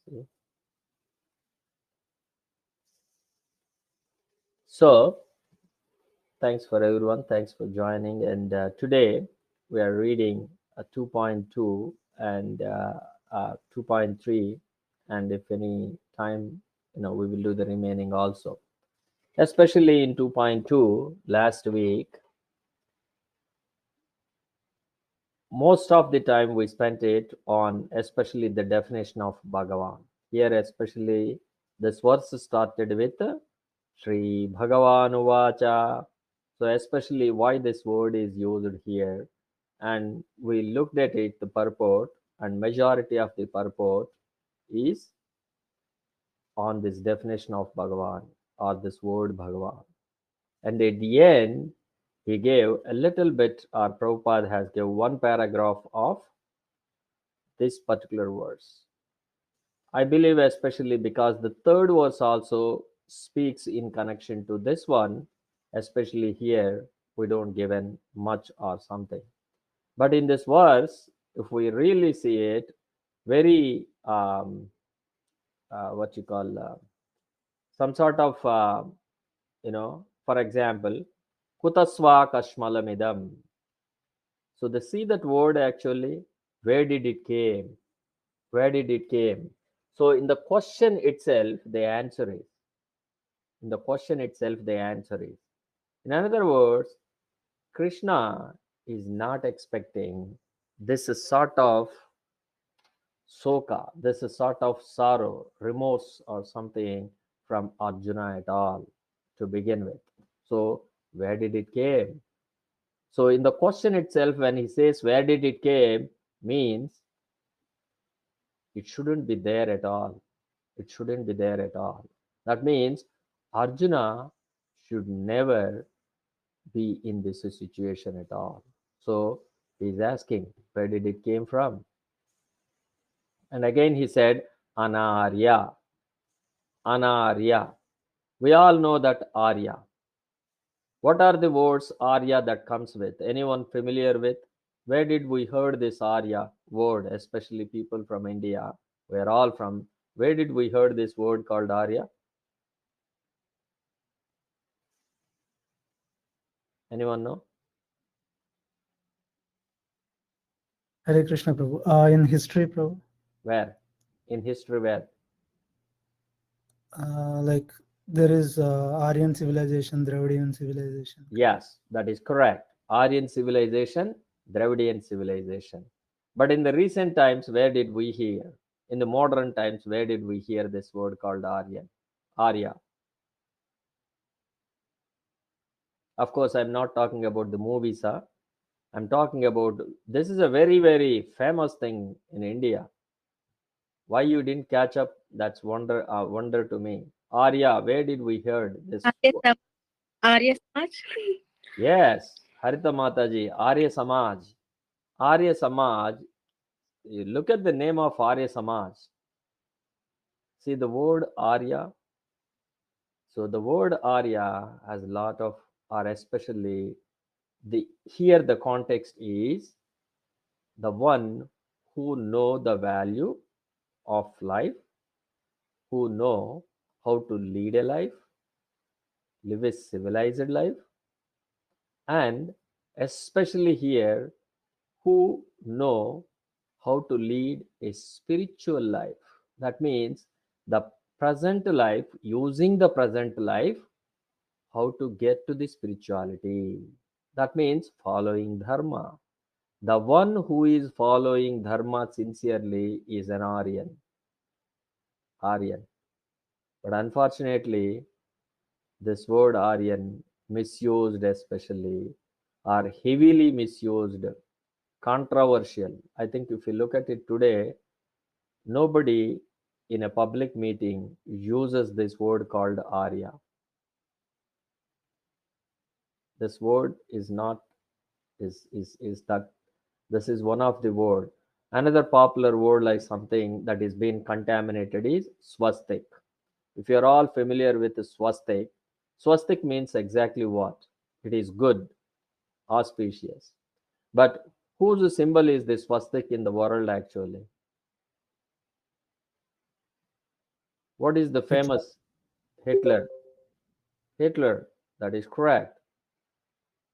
See? So, thanks for everyone. Thanks for joining. And today we are reading 2.2 and 2.3. And if any time, we will do the remaining also. Especially in 2.2, last week, most of the time we spent it on especially the definition of Bhagavan. Here, especially, this verse started with Sri Bhagavan Uvacha. So, especially why this word is used here, and we looked at it, the purport, and majority of the purport is on this definition of Bhagavan or this word Bhagavan. And at the end, he gave a little bit, or Prabhupada has given one paragraph of this particular verse. I believe, especially because the third verse also speaks in connection to this one, especially here, we don't given much or something. But in this verse, if we really see it, very what you call some sort of for example, kutasva kashmalamidam. So the see that word actually, where did it came? Where did it came? So in the question itself, the answer is. In the question itself, the answer is. In other words, Krishna is not expecting this is sort of soka, this is sort of sorrow, remorse, or something from Arjuna at all to begin with. So where did it came? So in the question itself, when he says where did it came, means it shouldn't be there at all. It shouldn't be there at all. That means Arjuna should never be in this situation at all. So he's asking, where did it came from? And again he said, Anarya, Anarya. We all know that Arya. What are the words Arya that comes with? Anyone familiar with? Where did we heard this Arya word? Especially people from India. We are all from. Where did we heard this word called Arya? Anyone know? Hare Krishna Prabhu. In history, Prabhu, Where? In history, where? like there is Aryan civilization, Dravidian civilization. Yes, that is correct. Aryan civilization, Dravidian civilization. But in the recent times, where did we hear? In the modern times, where did we hear this word called Aryan? Arya. Of course, I'm not talking about the movies, huh? I'm talking about this is a very, very famous thing in India. Why you didn't catch up? That's wonder to me. Arya, where did we heard this? Arya Sam- Arya Samaj. Yes, Harita Mataji, Arya Samaj. Arya Samaj, you look at the name of Arya Samaj. See the word Arya. So the word Arya has a lot of, or especially the here the context is the one who know the value of life, who know how to lead a life, live a civilized life, and especially here who know how to lead a spiritual life. That means the present life, using the present life, how to get to the spirituality. That means following dharma. The one who is following dharma sincerely is an Aryan. Aryan. But unfortunately, this word Aryan, misused especially, or heavily misused, controversial. I think if you look at it today, nobody in a public meeting uses this word called Arya. This word is not is that this is one of the word. Another popular word like something that is being contaminated is swastik. If you're all familiar with the swastik, swastik means exactly what? It is good, auspicious. But whose symbol is this swastik in the world actually? What is the Hitler. famous Hitler? Hitler, that is correct.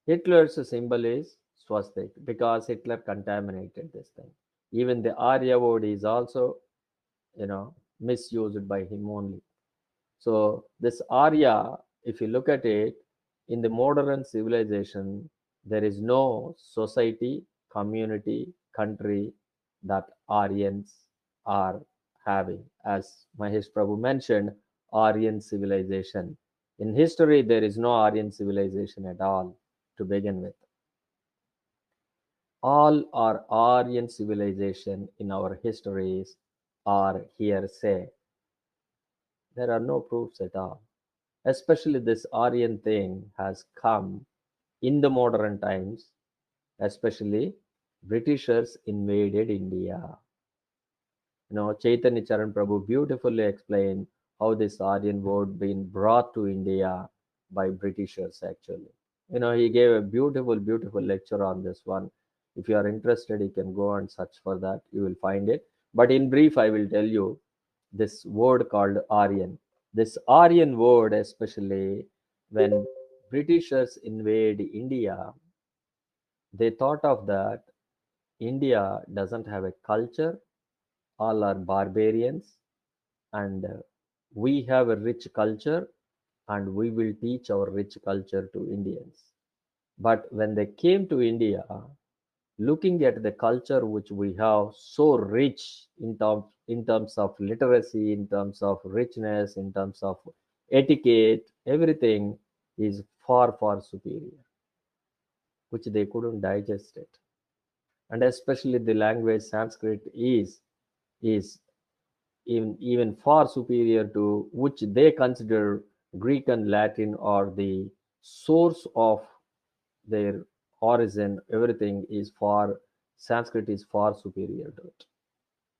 Hitler's symbol is swastik because Hitler contaminated this thing. Even the Arya word is also, misused by him only. So this Arya, if you look at it, in the modern civilization, there is no society, community, country that Aryans are having. As Mahesh Prabhu mentioned, Aryan civilization. In history, there is no Aryan civilization at all to begin with. All our Aryan civilization in our histories are hearsay. There are no proofs at all. Especially this Aryan thing has come in the modern times, especially Britishers invaded India. Chaitanya Charan Prabhu beautifully explained how this Aryan word been brought to India by Britishers actually. He gave a beautiful, beautiful lecture on this one. If you are interested, you can go and search for that. You will find it. But in brief, I will tell you this word called Aryan. This Aryan word, especially when Britishers invade India, they thought of that India doesn't have a culture, all are barbarians, and we have a rich culture, and we will teach our rich culture to Indians. But when they came to India, looking at the culture which we have so rich in terms of literacy, in terms of richness, in terms of etiquette, everything is far far superior, which they couldn't digest it. And especially the language Sanskrit is even far superior to which they consider Greek and Latin are the source of their origin. Everything is far, Sanskrit is far superior to it.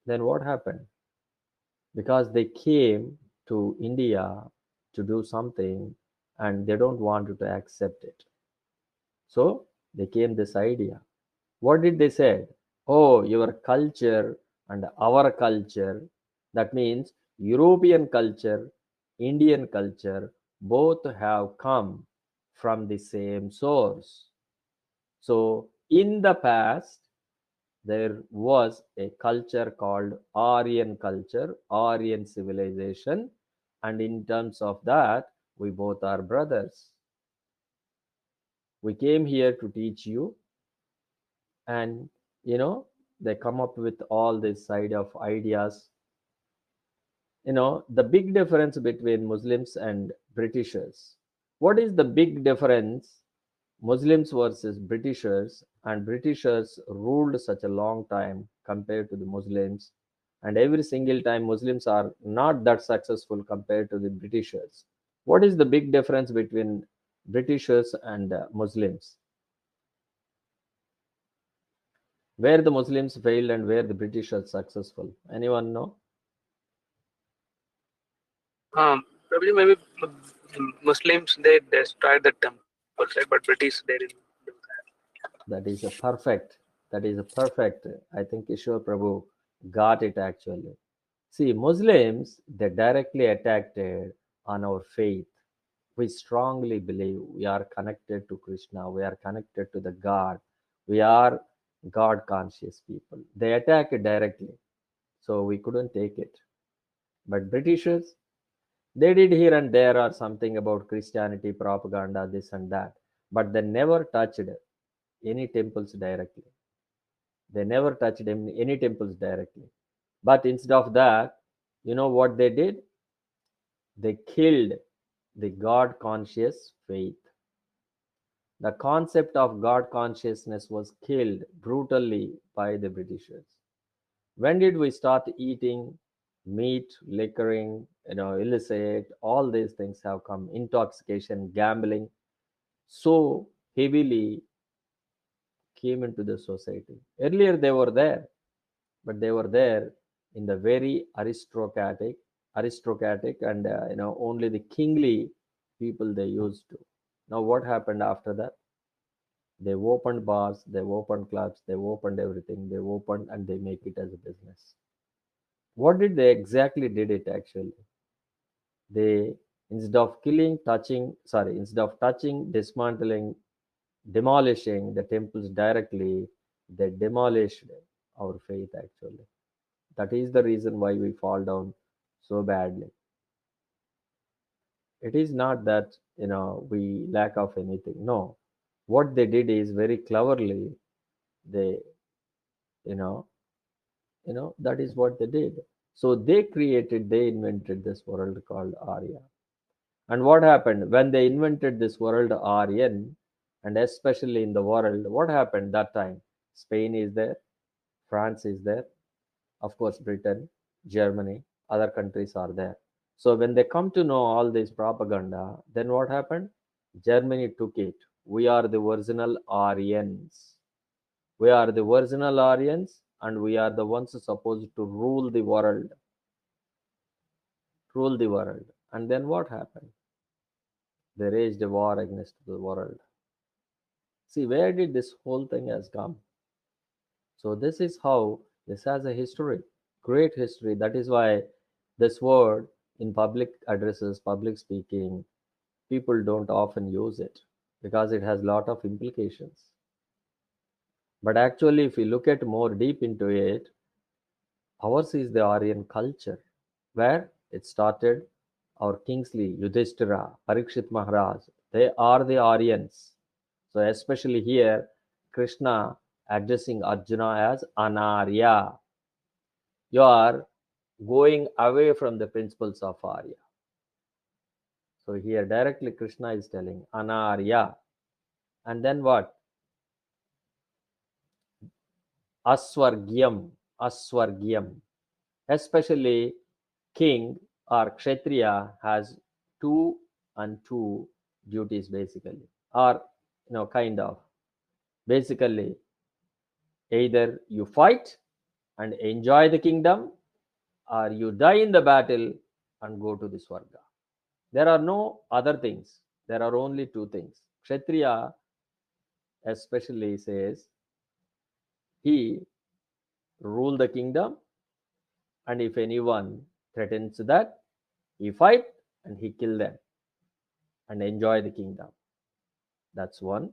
Then what happened? Because they came to India to do something and they don't want you to accept it. So they came this idea. What did they say? Oh, your culture and our culture. That means European culture, Indian culture, both have come from the same source. So in the past, there was a culture called Aryan culture, Aryan civilization, and in terms of that, we both are brothers. We came here to teach you, and they come up with all this side of ideas. The big difference between Muslims and Britishers. What is the big difference? Muslims versus Britishers, and Britishers ruled such a long time compared to the Muslims, and every single time Muslims are not that successful compared to the Britishers. What is the big difference between Britishers and Muslims? Where the Muslims failed and where the British are successful? Anyone know? Probably maybe Muslims they destroyed the temples, right? But British they didn't do that. That is a perfect. That is a perfect. I think Ishwar Prabhu got it actually. See, Muslims they directly attacked on our faith. We strongly believe we are connected to Krishna. We are connected to the God. We are God conscious people. They attack it directly, so we couldn't take it. But Britishers, they did here and there or something about Christianity, propaganda, this and that. But they never touched any temples directly. They never touched any temples directly. But instead of that, you know what they did? They killed the God conscious faith. The concept of God consciousness was killed brutally by the Britishers. When did we start eating meat, liquoring, illicit? All these things have come. Intoxication, gambling, so heavily came into the society. Earlier they were there, but they were there in the very aristocratic, and only the kingly people they used to. Now what happened after that? They opened bars, they opened clubs, they opened everything. They opened and they make it as a business. What did they exactly did it actually? They, instead of touching, dismantling, demolishing the temples directly, they demolished our faith actually. That is the reason why we fall down so badly. It is not that, we lack of anything. No. What they did is very cleverly, they, you know, that is what they did. So they invented this world called Arya. And what happened when they invented this world Aryan, and especially in the world, what happened that time? Spain is there, France is there, of course, Britain, Germany, other countries are there. So when they come to know all this propaganda, then what happened? Germany took it. We are the original Aryans. We are the original Aryans, and we are the ones supposed to rule the world. Rule the world. And then what happened? They raised a war against the world. See, where did this whole thing has come? So this is how this has a history, great history. That is why this word in public addresses, public speaking, people don't often use it because it has lot of implications. But actually, if we look at more deep into it, ours is the Aryan culture, where it started. Our Kingsley, Yudhishthira, Parikshit Maharaj, they are the Aryans. So especially here, Krishna addressing Arjuna as Anarya. You are going away from the principles of Arya. So here directly Krishna is telling Anarya. And then what? Aswargyam. Aswargyam. Especially king or kshatriya has two and two duties basically. Or kind of. Basically, either you fight and enjoy the kingdom, or you die in the battle and go to the Swarga. There are no other things. There are only two things. Kshatriya especially says he rule the kingdom, and if anyone threatens that, he fight and he kill them and enjoy the kingdom. That's one.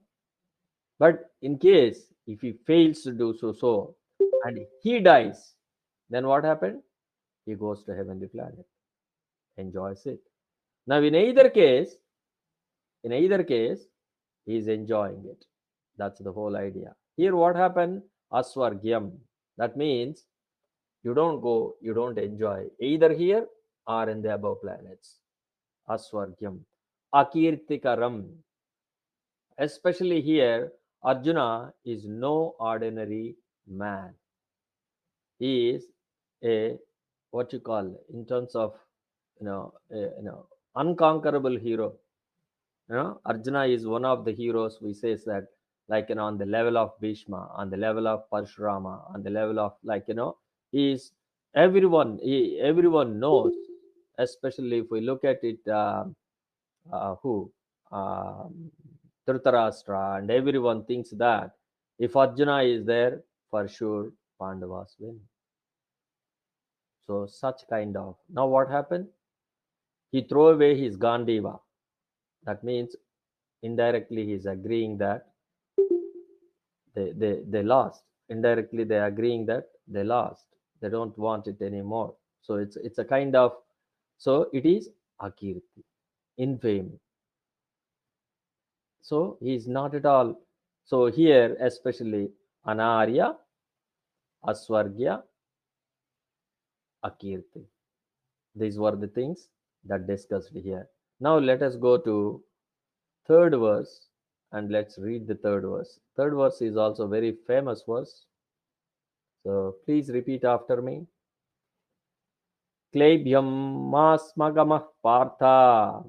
But in case if he fails to do so and he dies, then what happened? He goes to heavenly planet, enjoys it. Now in either case, he is enjoying it. That's the whole idea. Here, what happened? Aswargyam. That means you don't enjoy either here or in the above planets. Aswargyam. Akirtikaram. Especially here, Arjuna is no ordinary man. He is a, what you call, in terms of, unconquerable hero. Arjuna is one of the heroes. We say that, like, on the level of Bhishma, on the level of Parshurama, on the level of, like, he is everyone knows, especially if we look at it, who um, Dhritarashtra, and everyone thinks that if Arjuna is there, for sure Pandavas win. So such kind of, now what happened? He threw away his Gandiva. That means indirectly he is agreeing that they lost. Indirectly they are agreeing that they lost. They don't want it anymore. So it's a kind of, so it is Akirti, infamy. So he is not at all. So here especially Anarya, Aswargya, Akirti. These were the things that discussed here. Now let us go to third verse and let's read the third verse. Third verse is also very famous verse. So please repeat after me. Klebhyam masmagamah partha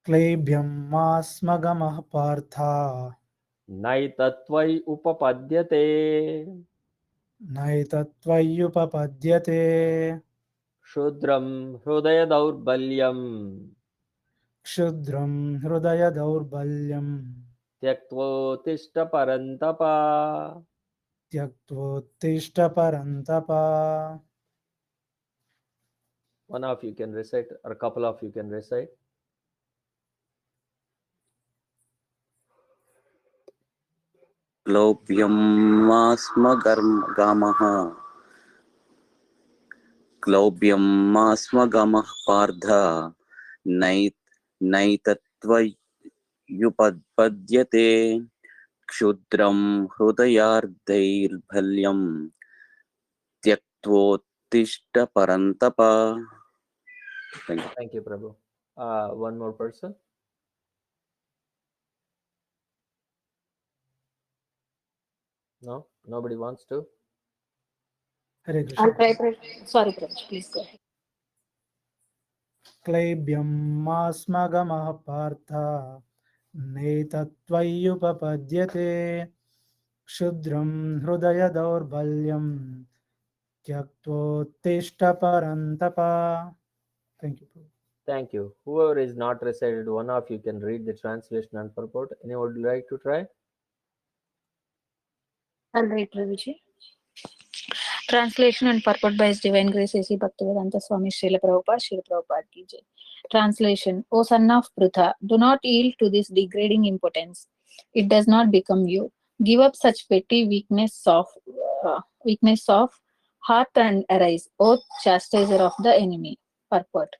क्लेभ्यं मास्मगमः Partha naitattvai upapadyate नैतत्त्वय्युपपद्यते shudram hrudaya daurbalyam क्षुद्रं हृदयदौर्बल्यं tyaktvotishtha parantapa. त्यक्त्वोत्तिष्ठ परन्तप. One of you can recite, or a couple of you can recite. क्लौप्यमास्मगर्मः क्लौप्यमास्मगमः Partha नै नैतत्त्वयुपपद्यते क्षुद्रं हृदयार्दैर्भल्यं त्यक्त्वोत्तिष्ठ परन्तप. Thank you. Thank you, Prabhu. One more person. No, nobody wants to. Hare I'll Krishna. try. Sorry, Prabhu. Please go ahead. क्लैब्यं मास्मगमः Partha नैतत्त्वय्युपपद्यते क्षुद्रं हृदय दौर्बल्यं त्यक्तोत्तिष्ठ परन्तप. Thank you. Prabhu. Thank you. Whoever is not recited, one of you can read the translation and purport. Anyone would like to try? I'll write, Prabhuji. Translation and purport by His Divine Grace A.C. Bhaktivedanta Swami Srila Prabhupada, Srila Prabhupada ki jai. Translation: O son of Prutha, do not yield to this degrading impotence. It does not become you. Give up such petty weakness of heart and arise, O chastiser of the enemy. Purport: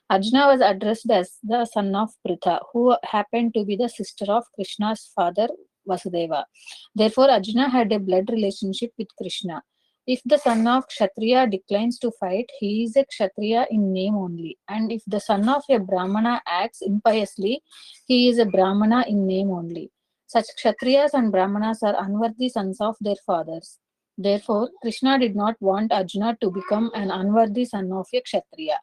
Arjuna was addressed as the son of Pritha, who happened to be the sister of Krishna's father Vasudeva. Therefore, Arjuna had a blood relationship with Krishna. If the son of Kshatriya declines to fight, he is a Kshatriya in name only. And if the son of a Brahmana acts impiously, he is a Brahmana in name only. Such Kshatriyas and Brahmanas are unworthy sons of their fathers. Therefore, Krishna did not want Arjuna to become an unworthy son of a Kshatriya.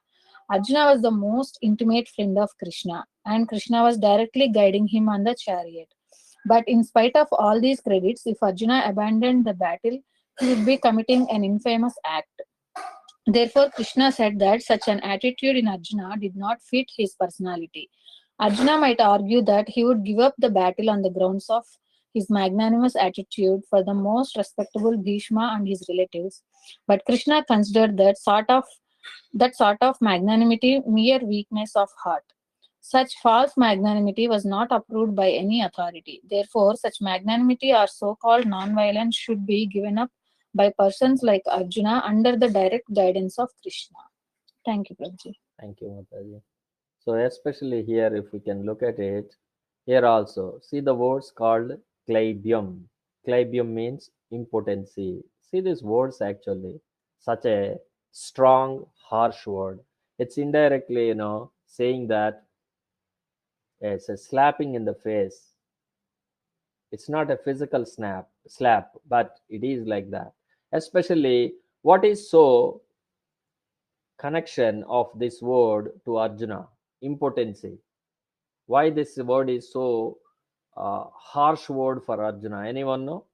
Arjuna was the most intimate friend of Krishna, and Krishna was directly guiding him on the chariot. But in spite of all these credits, if Arjuna abandoned the battle, he would be committing an infamous act. Therefore, Krishna said that such an attitude in Arjuna did not fit his personality. Arjuna might argue that he would give up the battle on the grounds of his magnanimous attitude for the most respectable Bhishma and his relatives, but Krishna considered that sort of magnanimity mere weakness of heart. Such false magnanimity was not approved by any authority. Therefore, such magnanimity or so called non-violence should be given up by persons like Arjuna under the direct guidance of Krishna. Thank you, Prabhuji. Thank you, Mataji. So, especially here, if we can look at it, here also, see the words called clabium. Clabium means impotency. See these words actually, such a strong, harsh word. It's indirectly, saying that it's a slapping in the face. It's not a physical slap, but it is like that. Especially, what is so connection of this word to Arjuna? Impotency. Why this word is so harsh word for Arjuna? Anyone know?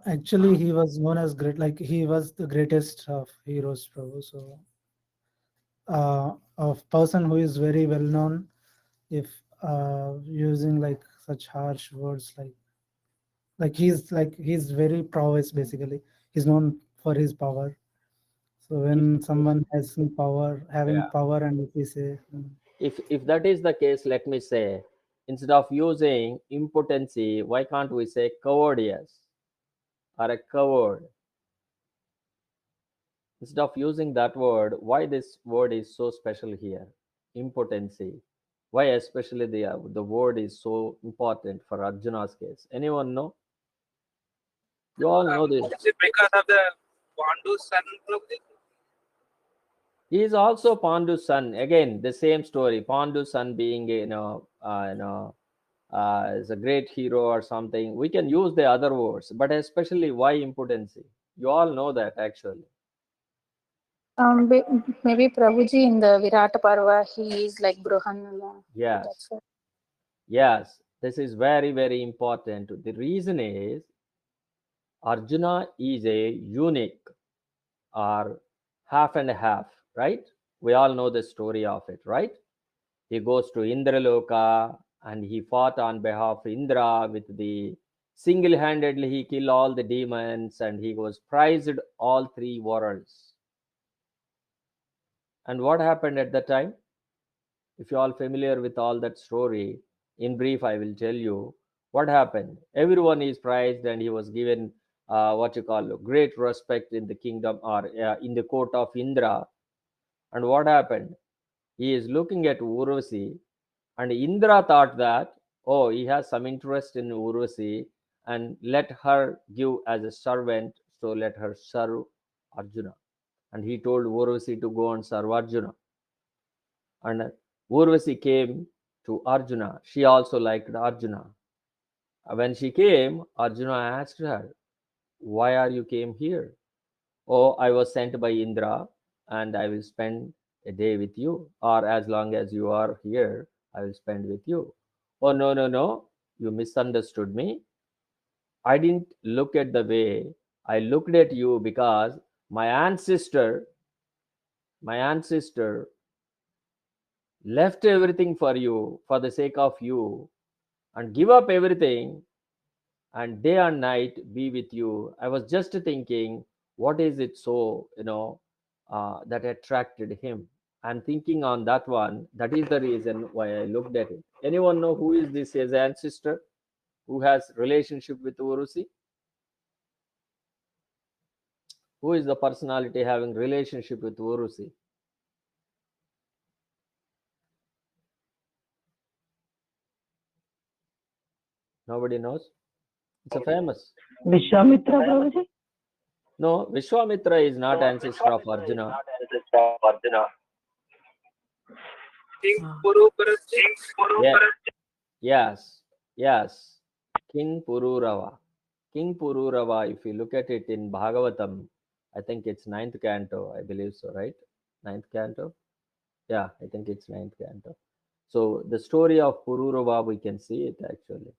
Actually, he was known as great, like he was the greatest of heroes, Prabhu. So, a person who is very well known, if using like such harsh words, like he's very prowess basically. He's known for his power. So If when someone has some power, having yeah, power, and if we say, if that is the case, let me say, instead of using impotency, why can't we say cowardice or a coward? Instead of using that word, why this word is so special here? Impotency. Why especially the word is so important for Arjuna's case? Anyone know? You all know this. Is it because of the Pandu's son, Prabhuji? He is also Pandu's son. Again, the same story. Pandu's son being, is a great hero or something. We can use the other words, but especially why impotency? You all know that actually. Maybe Prabhuji in the Virata Parva, he is like Bruhanala. Yes, That's what. yes. This is very, very important. The reason is Arjuna is a unique or half and half, right? We all know the story of it, right? He goes to Indraloka and he fought on behalf of Indra with the Single-handedly, he killed all the demons and he was prized all three worlds. And what happened at that time? If you all familiar with all that story, in brief, I will tell you what happened. Everyone is prized and he was given what you call great respect in the kingdom or in the court of Indra. And what happened? He is looking at Urvasi, and Indra thought that, oh, he has some interest in Urvasi, and let her give as a servant, so let her serve Arjuna. And he told Urvasi to go and serve Arjuna. And Urvasi came to Arjuna. She also liked Arjuna. When she came, Arjuna asked her, why are you came here? Oh, I was sent by Indra and I will spend a day with you, or as long as you are here, I will spend with you. Oh, no, no, no, you misunderstood me. I didn't look at the way I looked at you because my ancestor left everything for you for the sake of you and give up everything and day and night be with you. I was just thinking, what is it so, that attracted him? And thinking on that one, that is the reason why I looked at it. Anyone know who is this his ancestor who has relationship with Urusi? Who is the personality having relationship with Urusi? Nobody knows. It's a famous. Vishwamitra Prabhuji? No, Vishwamitra is not ancestor of Arjuna. King Purupara. Yeah, yes, yes. King Pururava. King Pururava, if you look at it in Bhagavatam, I think it's ninth canto, I believe so, right? Ninth canto? Yeah, I think it's ninth canto. So the story of Pururava, we can see it actually.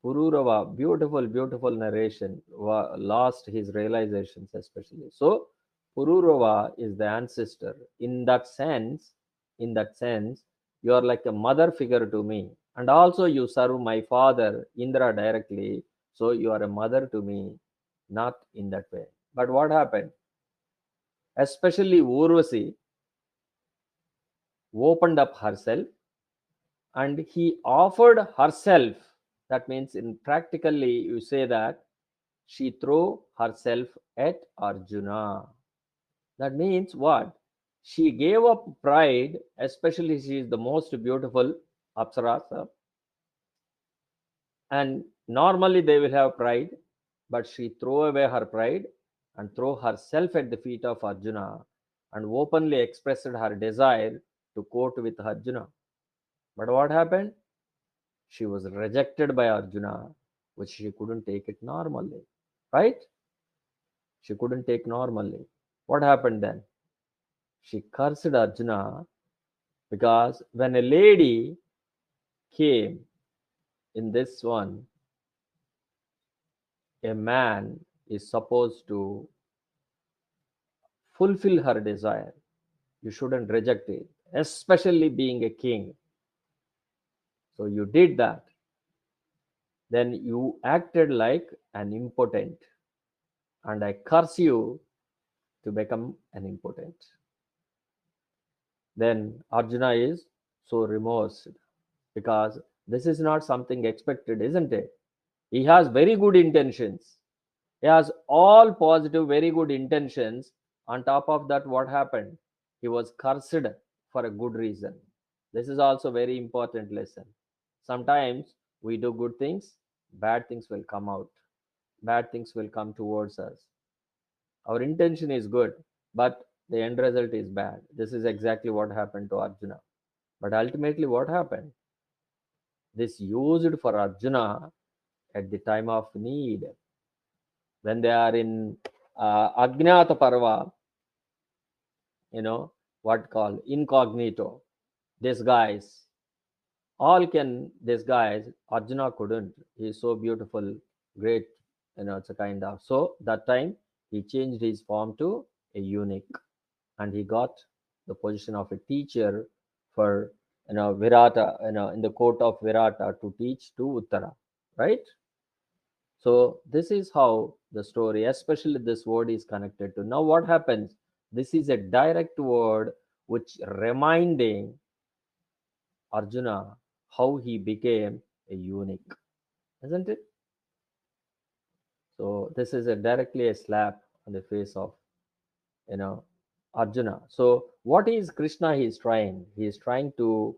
Pururava, beautiful, beautiful narration, lost his realizations especially. So Pururava is the ancestor. In that sense, you are like a mother figure to me. And also you serve my father, Indra, directly. So you are a mother to me, not in that way. But what happened? Especially Urvasi opened up herself and he offered herself. That means in practically you say that she threw herself at Arjuna. That means what? She gave up pride, especially she is the most beautiful Apsarasa, and normally they will have pride, but she threw away her pride and threw herself at the feet of Arjuna and openly expressed her desire to court with Arjuna. But what happened? She was rejected by Arjuna, which she couldn't take it normally. Right? She couldn't take normally. What happened then? She cursed Arjuna because when a lady came in this one, a man is supposed to fulfill her desire. You shouldn't reject it, especially being a king. So you did that. Then you acted like an impotent, and I curse you to become an impotent. Then Arjuna is so remorsed because this is not something expected, isn't it? He has very good intentions. He has all positive, very good intentions. On top of that, what happened? He was cursed for a good reason. This is also very important lesson. Sometimes we do good things, bad things will come out. Bad things will come towards us. Our intention is good, but the end result is bad. This is exactly what happened to Arjuna. But ultimately, what happened? This used for Arjuna at the time of need. When they are in Ajnata Parva, what called incognito, disguise. All can disguise. Arjuna couldn't. He is so beautiful, great. It's a kind of. So that time he changed his form to a eunuch, and he got the position of a teacher for Virata, in the court of Virata to teach to Uttara, right? So this is how the story, especially this word, is connected to. Now what happens? This is a direct word which reminding Arjuna how he became a eunuch, isn't it? So this is a directly a slap on the face of, you know, Arjuna. So what is Krishna? He is trying. He is trying to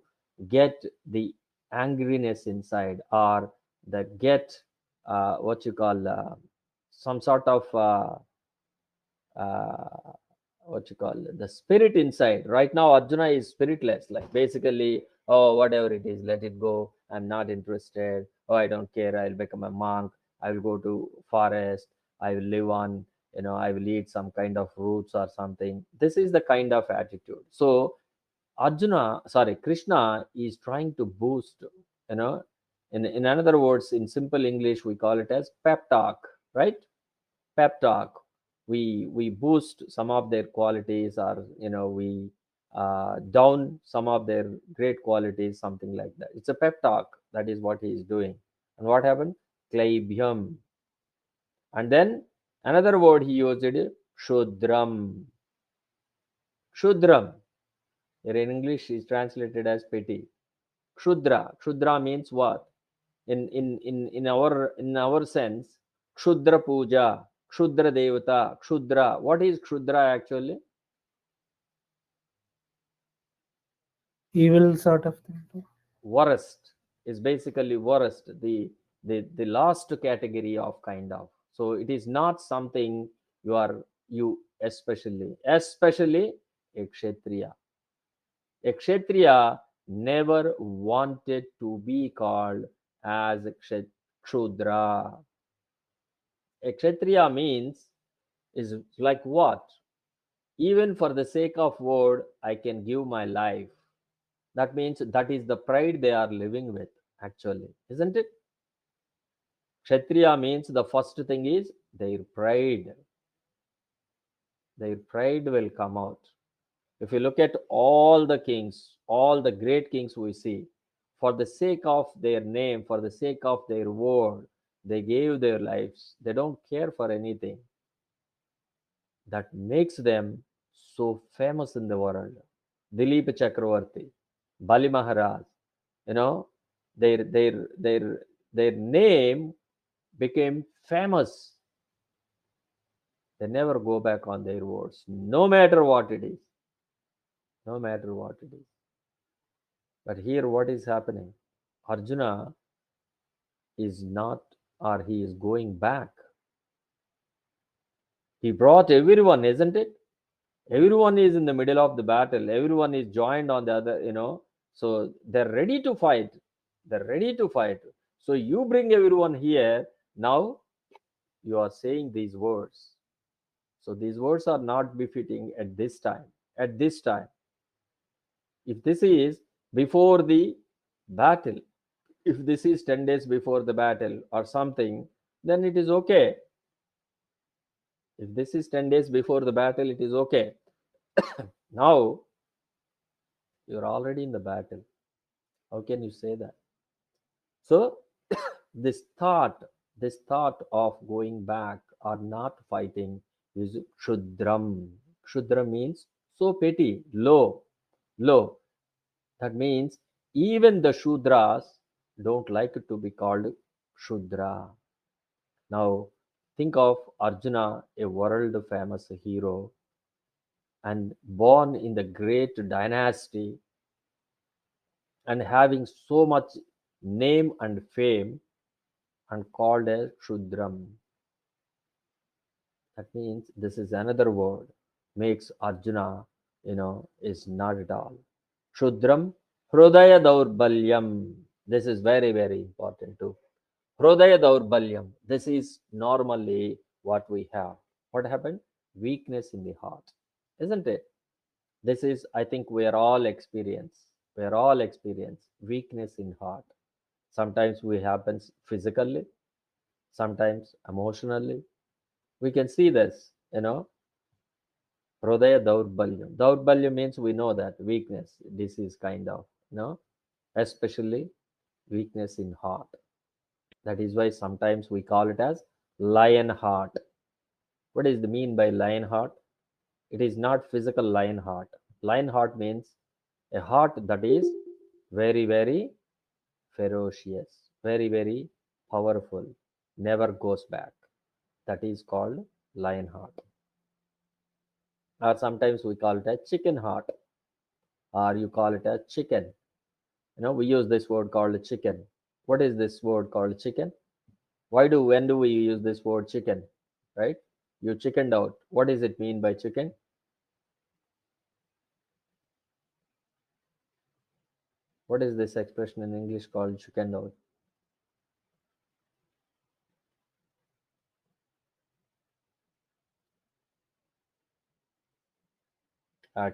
get the angriness inside, or the get what you call some sort of uh, what you call the spirit inside. Right now Arjuna is spiritless, like basically, oh, whatever it is, let it go, I'm not interested, oh, I don't care, I'll become a monk, I will go to forest, I will live on, I will eat some kind of roots or something. This is the kind of attitude. So Krishna is trying to boost, you know in another words, in simple English we call it as pep talk, right? Pep talk. We boost some of their qualities, or we down some of their great qualities, something like that. It's a pep talk. That is what he is doing. And what happened? Klaibhyam. And then another word he used it, shudram. Shudram. Here in English is translated as petty. Kshudra means what? In our sense, kshudra puja, kshudra devata, kshudra. What is kshudra actually? Evil sort of thing too. Worst is basically worst, the last category of kind of. So it is not something you especially a kshatriya. A kshatriya never wanted to be called as kshudra. A kshatriya means is like what? Even for the sake of word, I can give my life. That means that is the pride they are living with, actually, isn't it? Kshatriya means the first thing is their pride. Their pride will come out. If you look at all the kings, all the great kings we see, for the sake of their name, for the sake of their word, they gave their lives. They don't care for anything. That makes them so famous in the world. Dilip Chakravarti, Bali Maharaj, you know, their their their their name became famous. They never go back on their words, no matter what it is, no matter what it is. But here, what is happening? Arjuna is not, or he is going back. He brought everyone, isn't it? Everyone is in the middle of the battle. Everyone is joined on the other, so they're ready to fight. They're ready to fight. So you bring everyone here. Now you are saying these words. So these words are not befitting at this time. At this time, if this is before the battle, if this is 10 days before the battle or something, then it is okay. If this is 10 days before the battle, it is okay. Now you're already in the battle. How can you say that? So this thought, this thought of going back or not fighting is shudram. Shudra means so petty, low, low. That means even the Shudras don't like it to be called Shudra. Now think of Arjuna, a world famous hero and born in the great dynasty and having so much name and fame, and called as Shudram. That means this is another word makes Arjuna, is not at all. Shudram, Hrodaya Daurbalyam. This is very, very important too. Hrodaya Daurbalyam. This is normally what we have. What happened? Weakness in the heart, isn't it? This is, I think, we are all experience. We are all experience weakness in heart. Sometimes we happens physically, sometimes emotionally. We can see this, Hrodaya Daurbalyam. Daurbalyam means we know that weakness, this is kind of, especially weakness in heart. That is why sometimes we call it as lion heart. What is the mean by lion heart? It is not physical lion heart. Lion heart means a heart that is very, very ferocious, very, very powerful, never goes back. That is called lion heart. Or sometimes we call it a chicken heart, or you call it a chicken. We use this word called chicken. What is this word called chicken? When do we use this word chicken? Right? You chickened out. What does it mean by chicken? What is this expression in English called chickened out?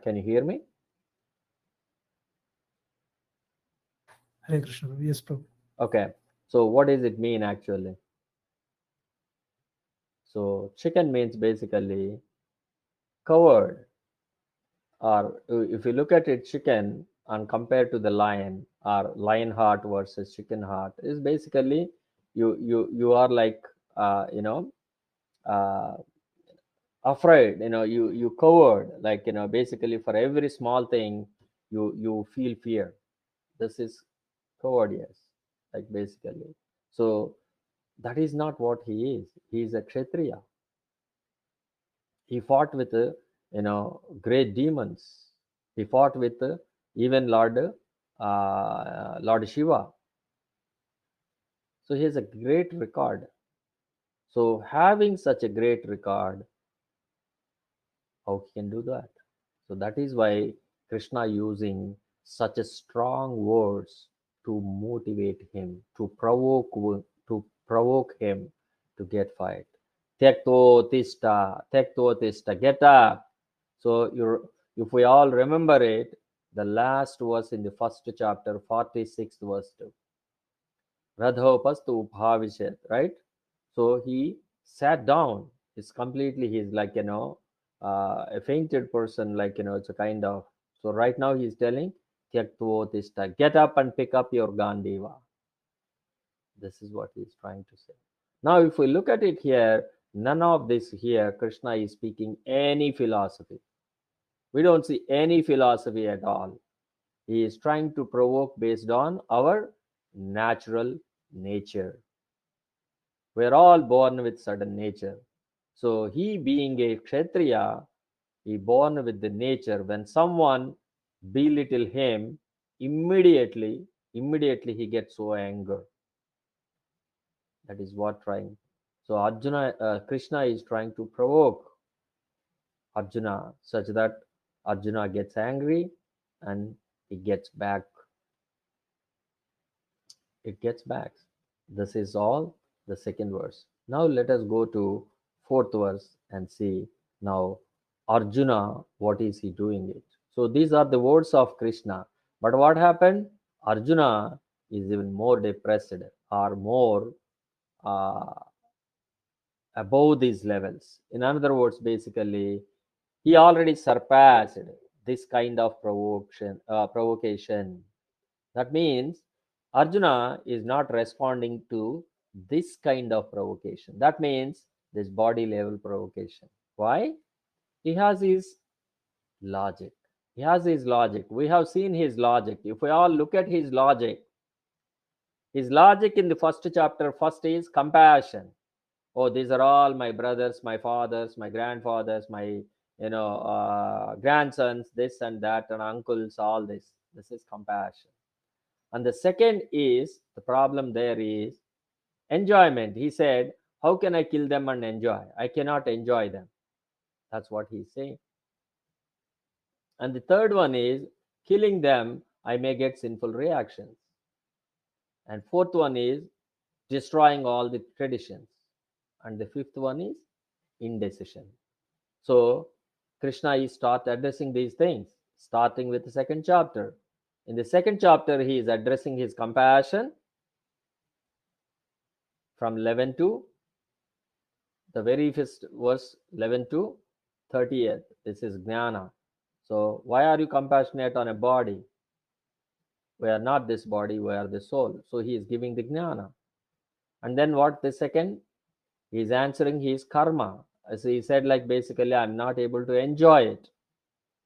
Can you hear me? Hare Krishna. Yes, Prabhu. Okay. So what does it mean actually? So chicken means basically covered, or if you look at it, chicken and compared to the lion, or lion heart versus chicken heart, is basically you are like uh, you know uh, afraid. You covered, like basically for every small thing you feel fear. This is coward, yes, like basically. So that is not what he is. He is a kshatriya. He fought with great demons. He fought with even Lord Shiva. So he has a great record. So having such a great record, how he can do that? So that is why Krishna using such a strong words to motivate him, to provoke him to get fight. Tekto tista, get up. So if we all remember it, the last verse in the first chapter, 46th verse, Radhopastu Bhavishet, right? So he sat down. He's like, a fainted person, like, it's a kind of. So right now he's telling, Tyaktva, get up and pick up your Gandiva. This is what he's trying to say. Now, if we look at it here, none of this here, Krishna is speaking any philosophy. We don't see any philosophy at all. He is trying to provoke based on our natural nature. We're all born with certain nature. So he being a Kshatriya, he born with the nature. When someone belittle him, immediately, immediately he gets so angry. That is what trying. So Krishna is trying to provoke Arjuna such that Arjuna gets angry and he gets back. It gets back. This is all the second verse. Now let us go to fourth verse and see now Arjuna, what is he doing it? So these are the words of Krishna. But what happened? Arjuna is even more depressed, or more uh, above these levels. In other words, basically, he already surpassed this kind of provocation. That means Arjuna is not responding to this kind of provocation. That means this body level provocation. Why? He has his logic. He has his logic. We have seen his logic. If we all look at his logic in the first chapter, first is compassion. Oh, these are all my brothers, my fathers, my grandfathers, my grandsons, this and that, and uncles, all this. This is compassion. And the second is, the problem there is enjoyment. He said, how can I kill them and enjoy? I cannot enjoy them. That's what he's saying. And the third one is, killing them, I may get sinful reactions. And fourth one is, destroying all the traditions. And the fifth one is indecision. So Krishna is start addressing these things, starting with the second chapter. In the second chapter, he is addressing his compassion from 11 to the very first verse, 11 to 30th. This is jnana. So why are you compassionate on a body? We are not this body, we are the soul. So he is giving the jnana. And then what the second? He's answering his karma. As he said, like basically, I'm not able to enjoy it.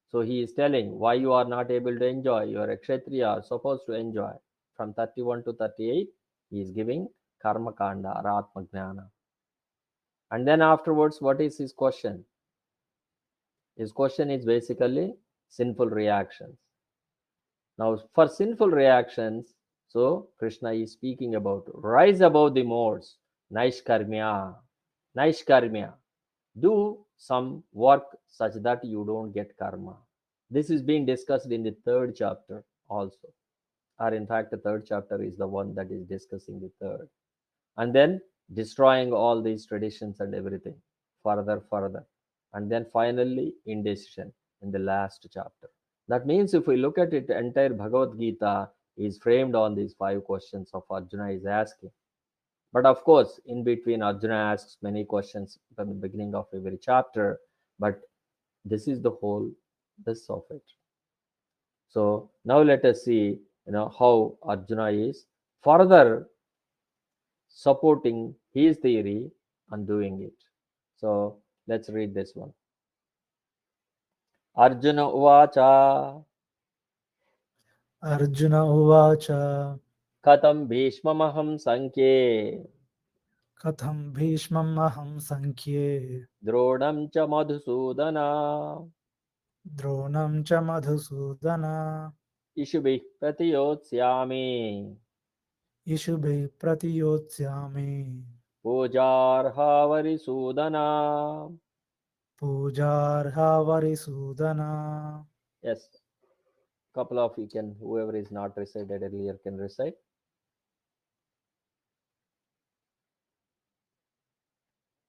So he is telling why you are not able to enjoy. You are a Kshatriya, are supposed to enjoy. From 31 to 38, he is giving karma kanda or atma jnana. And then afterwards, what is his question? His question is basically sinful reactions. Now, for sinful reactions, so Krishna is speaking about rise above the modes, Naishkarmya. Naishkarmya. Do some work such that you don't get karma. This is being discussed in the third chapter also. Or in fact, the third chapter is the one that is discussing the third. And then destroying all these traditions and everything further. And then finally, indecision in the last chapter. That means if we look at it, the entire Bhagavad Gita is framed on these 5 questions of Arjuna is asking. But of course, in between, Arjuna asks many questions from the beginning of every chapter. But this is the whole this of it. So now let us see, how Arjuna is further supporting his theory and doing it. So let's read this one. Arjuna Uvacha Arjuna Uvacha Katam Bhishmamaham Sankye Katham Bhishmam Aham Sankhye Dronam cha Madhusudana Dronam cha Madhusudana Ishubhi Pratiyotsyami Ishubhe Pratiyotsyami Pujarha Varisudana. Pujarha Varisudana. Yes, couple of you can, whoever is not recited earlier can recite.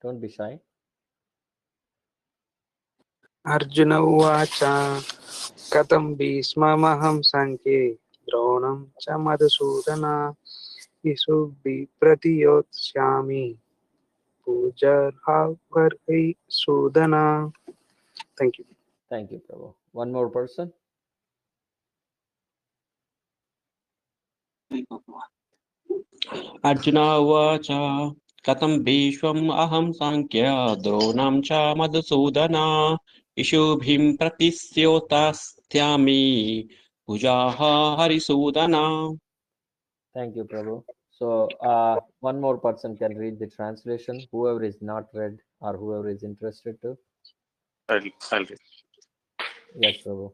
Don't be shy. Arjun उवाच कथं भीष्ममहं सङ्ख्ये द्रोणं च Madhusudan इषुभिप्रतियोत्स्यामि पूजर्हावर्है Sudan. Thank you. Thank you, Prabhu. One more person. Arjun उवाच कथं भीष्मम् अहं साङ्ख्य द्रोणं च Madhusudan इषुभिं प्रतिस्योतास्त्यामि भुजाः हरिसूदन. Thank you, Prabhu. So, one more person can read the translation. Whoever is not read or whoever is interested to. I'll read. Yes, Prabhu.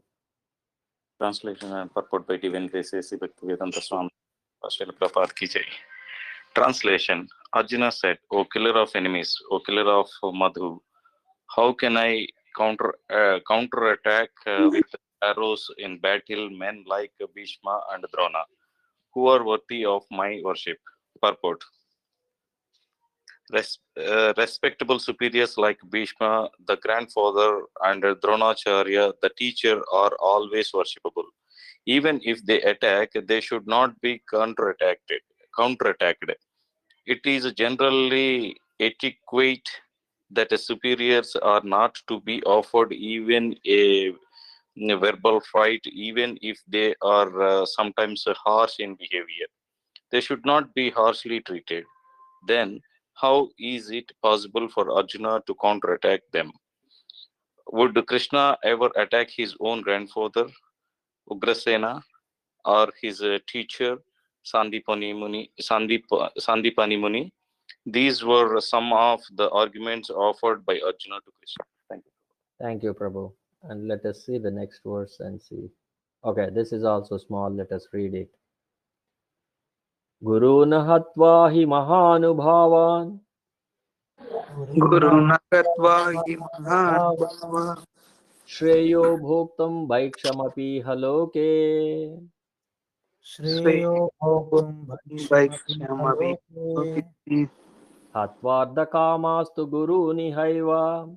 Translation and purport by Divine Grace A.C. Bhaktivedanta Swami Srila Prabhupada Ki Jai. Translation. Arjuna said, O killer of enemies, O killer of Madhu, how can I counterattack with arrows in battle men like Bhishma and Drona, who are worthy of my worship? Purport. Respectable superiors like Bhishma, the grandfather, and Dronacharya, the teacher, are always worshipable. Even if they attack, they should not be counterattacked. It is generally etiquette that the superiors are not to be offered even a verbal fight, even if they are sometimes harsh in behavior. They should not be harshly treated. Then, how is it possible for Arjuna to counterattack them? Would Krishna ever attack his own grandfather, Ugrasena, or his teacher, Sandipani Muni? These were some of the arguments offered by Arjuna to Krishna. Thank you. Thank you, Prabhu. And let us see the next verse and see. Okay, this is also small. Let us read it. Gurun hatva hi mahanubhavan गुरुना गत्वा हि महानुभावा Shreyo bhoktam vaikshamapi haloke Shreyo Bhoktum Bhaishyamati वैक्ष्यमपि Aloke Hatvarda kamastu guruni haiva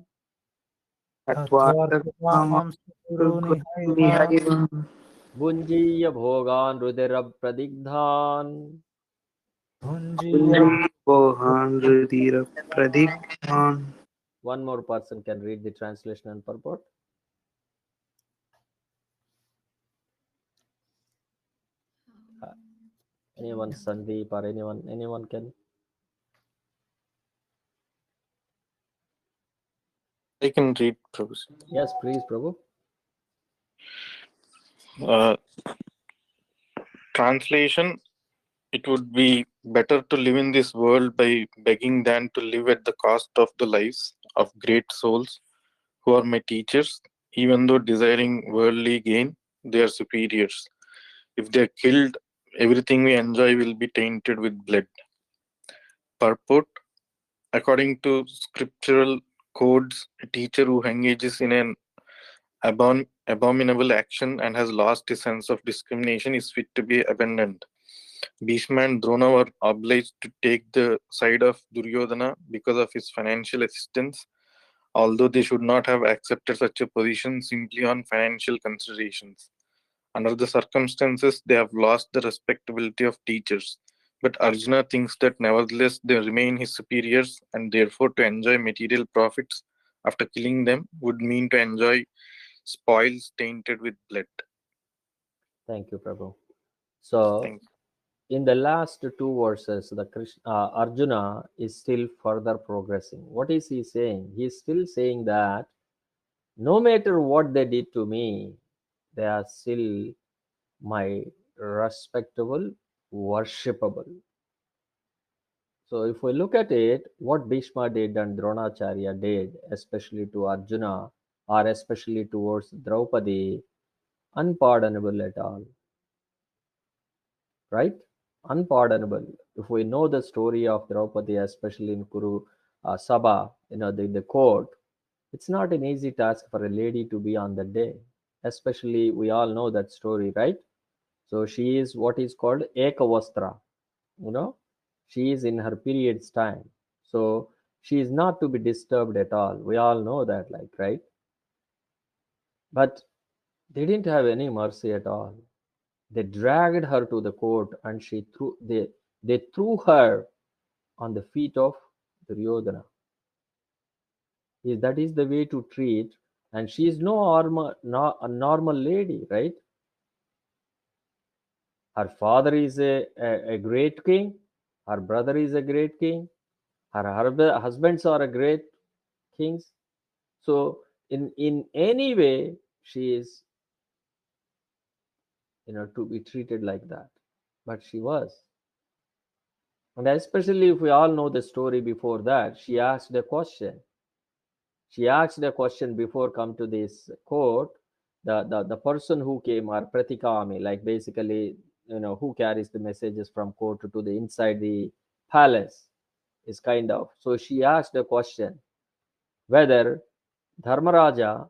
Hatvarthakam Guruni Haiva गुरुनिहैव Bunjiya bhogan rudira pradigdhan. Bhunjiya कुञ्जीवोहान् रुधिरप्रदिग्धान्. One more person can read the translation and purport. Anyone, Sandeep or anyone can. I can read, Prabhu. Yes, please, Prabhu. Uh, Translation: it would be better to live in this world by begging than to live at the cost of the lives of great souls who are my teachers. Even though desiring worldly gain, they are superiors. If they are killed, everything we enjoy will be tainted with blood. Purport: according to scriptural codes, a teacher who engages in an abominable action and has lost his sense of discrimination is fit to be abandoned. Bhishma and Drona were obliged to take the side of Duryodhana because of his financial assistance, although they should not have accepted such a position simply on financial considerations. Under the circumstances, they have lost the respectability of teachers. But Arjuna thinks that nevertheless they remain his superiors, and therefore to enjoy material profits after killing them would mean to enjoy spoils tainted with blood. Thank you, Prabhu. So, Thank in the last two verses, Arjuna is still further progressing. What is he saying? He is still saying that no matter what they did to me, they are still my respectable, worshipable. So if we look at it, what Bhishma did and Dronacharya did, especially to Arjuna or especially towards Draupadi, unpardonable at all, right? Unpardonable. If we know the story of Draupadi, especially in Kuru Sabha, the court, it's not an easy task for a lady to be on that day. Especially, we all know that story, right? So she is what is called Ekavastra, you know, she is in her periods time. So she is not to be disturbed at all. We all know that, like, right? But they didn't have any mercy at all. They dragged her to the court and they threw her on the feet of Duryodhana. That is the way to treat, and she is a normal lady, right? Her father is a great king, her brother is a great king, her husbands are a great kings. So in any way, she is to be treated like that. But she was. And especially if we all know the story before that, she asked a question. She asked a question before come to this court. The person who came are pratikami, like basically, who carries the messages from court to the inside the palace is kind of. So she asked a question whether Dharmaraja,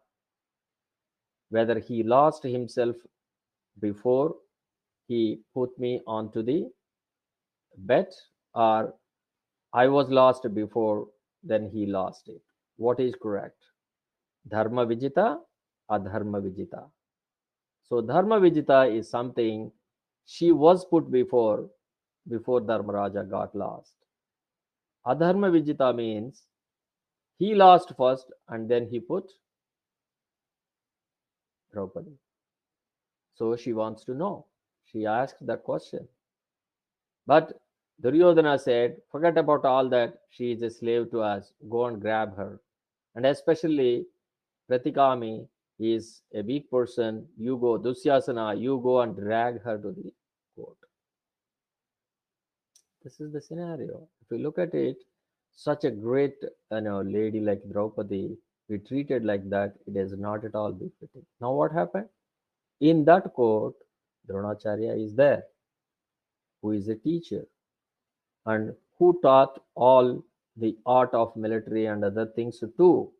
whether he lost himself before he put me onto the bed, or I was lost before then he lost it. What is correct? Dharma Vijita, Adharma Vijita. So Dharma Vijita is something she was put before Dharmaraja got lost. Adharma Vijita means he lost first and then he put Draupadi. So she wants to know. She asked that question. But Duryodhana said, forget about all that. She is a slave to us. Go and grab her. And especially Pratikami is a weak person. You go, Dusyasana, you go and drag her to the court. This is the scenario. If we look at it, such a great lady like Draupadi, be treated like that, it is not at all befitting. Now what happened? In that court, Dronacharya is there, who is a teacher and who taught all the art of military and other things to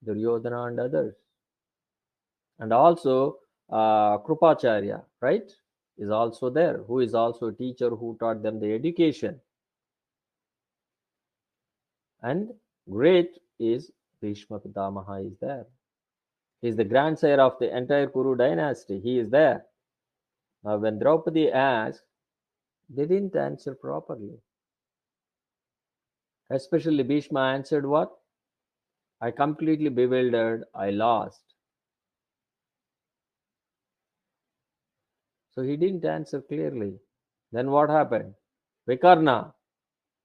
Duryodhana and others. And also Krupacharya, right, is also there, who is also a teacher who taught them the education. And great is Bhishma Pitamaha is there. He is the grandsire of the entire Kuru dynasty. He is there. Now, when Draupadi asked, they didn't answer properly. Especially Bhishma answered what? I completely bewildered, I lost. So he didn't answer clearly. Then what happened? Vikarna,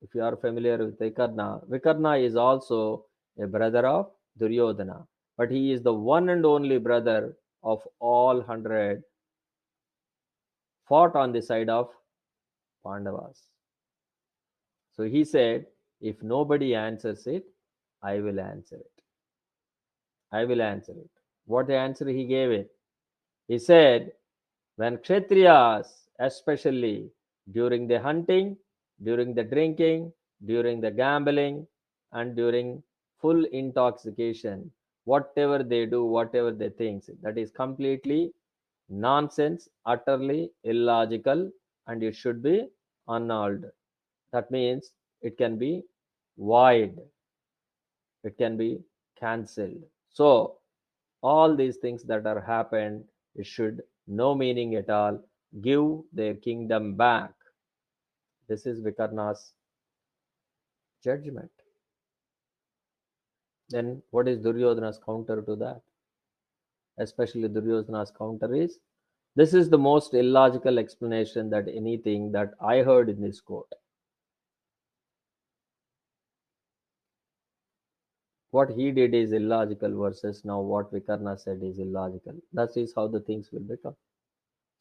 if you are familiar with Vikarna, Vikarna is also a brother of Duryodhana, but he is the one and only brother of all 100 fought on the side of Pandavas. So he said, if nobody answers it, I will answer it. I will answer it. What the answer he gave it? He said, when Kshatriyas, especially during the hunting, during the drinking, during the gambling, and during full intoxication, whatever they do, whatever they think, that is completely nonsense, utterly illogical, and it should be annulled. That means it can be void, it can be cancelled. So, all these things that are happened, it should no meaning at all. Give their kingdom back. This is Vikarna's judgment. Then what is Duryodhana's counter to that? Especially Duryodhana's counter is, this is the most illogical explanation that anything that I heard in this court. What he did is illogical versus now what Vikarna said is illogical. That is how the things will become.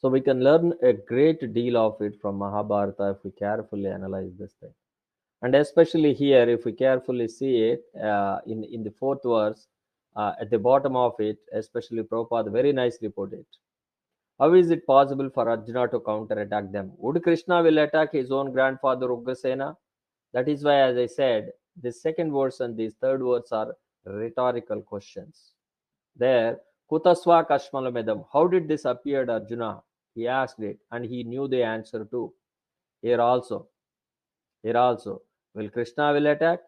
So we can learn a great deal of it from Mahabharata if we carefully analyze this thing. And especially here, if we carefully see it in the fourth verse, at the bottom of it, especially Prabhupada very nicely put it. How is it possible for Arjuna to counterattack them? Would Krishna will attack his own grandfather Ugrasena? That is why, as I said, this second verse and these third verse are rhetorical questions. There, Kutasva Kashmalamedam. How did this appear, Arjuna? He asked it, and he knew the answer too. Here also, will Krishna will attack?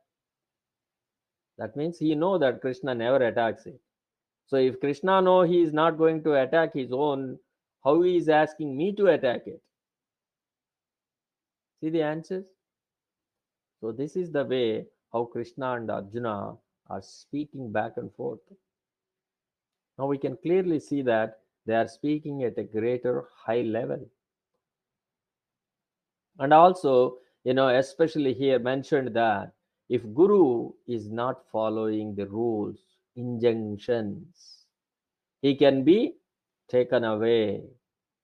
That means he know that Krishna never attacks it. So if Krishna know he is not going to attack his own, how he is asking me to attack it? See the answers? So this is the way how Krishna and Arjuna are speaking back and forth. Now we can clearly see that they are speaking at a greater high level. And also, especially here mentioned that if Guru is not following the rules, injunctions, he can be taken away.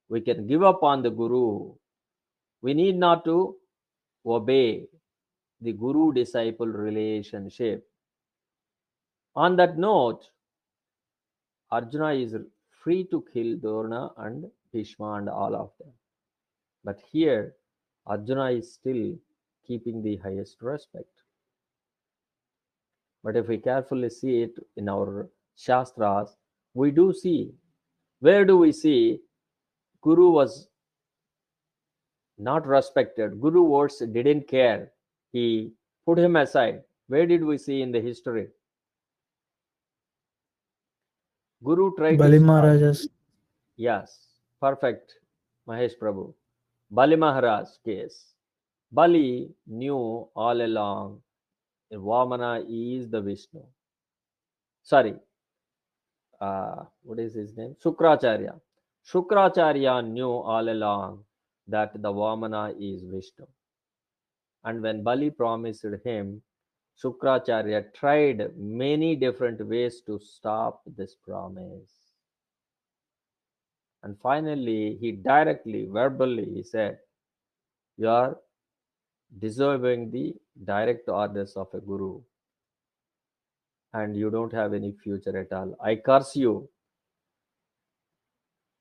We can give up on the Guru. We need not to obey the Guru disciple relationship. On that note, Arjuna is free to kill Drona and Bhishma and all of them. But here, Arjuna is still keeping the highest respect. But if we carefully see it in our Shastras, we do see, where do we see Guru was not respected? Guru words didn't care. He put him aside. Where did we see in the history? Guru tried to Bali stop. Maharajas. Yes, perfect, Mahesh Prabhu. Bali Maharaj case. Bali knew all along Vamana is the Vishnu. Sorry, what is his name? Shukracharya. Shukracharya knew all along that the Vamana is Vishnu. And when Bali promised him, Shukracharya tried many different ways to stop this promise. And finally, he directly, verbally, he said, you are disobeying the direct orders of a guru and you don't have any future at all. I curse you.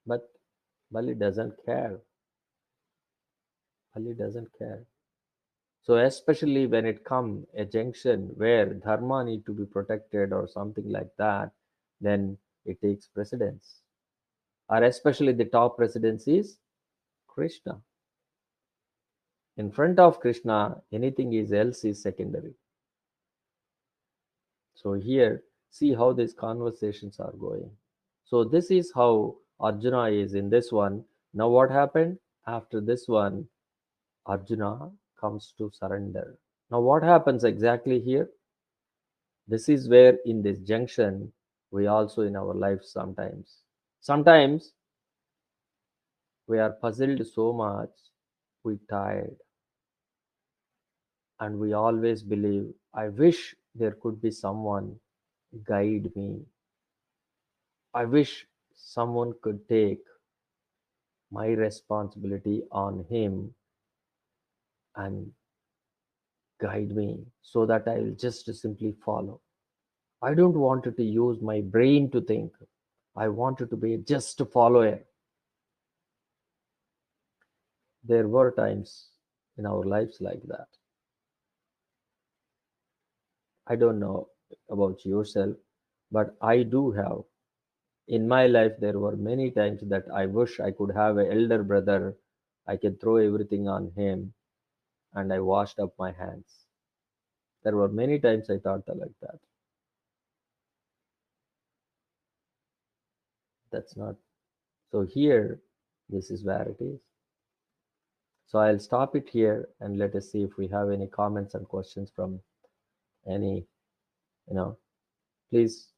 But Bali doesn't care. Bali doesn't care. So especially when it comes a junction where dharma need to be protected or something like that, then it takes precedence. Or especially the top precedence is Krishna. In front of Krishna, anything is else is secondary. So here, see how these conversations are going. So this is how Arjuna is in this one. Now what happened? After this one, Arjuna comes to surrender. Now what happens exactly here? This is where in this junction, we also in our life sometimes we are puzzled so much, we tired. And we always believe, I wish there could be someone guide me. I wish someone could take my responsibility on him and guide me so that I'll just simply follow. I don't want to use my brain to think. I wanted to be just a follower. There were times in our lives like that. I don't know about yourself, but I do have. In my life, there were many times that I wish I could have an elder brother. I could throw everything on him, and I washed up my hands. There were many times I thought like that. That's not so. Here, this is where it is. So I'll stop it here and let us see if we have any comments and questions from any, please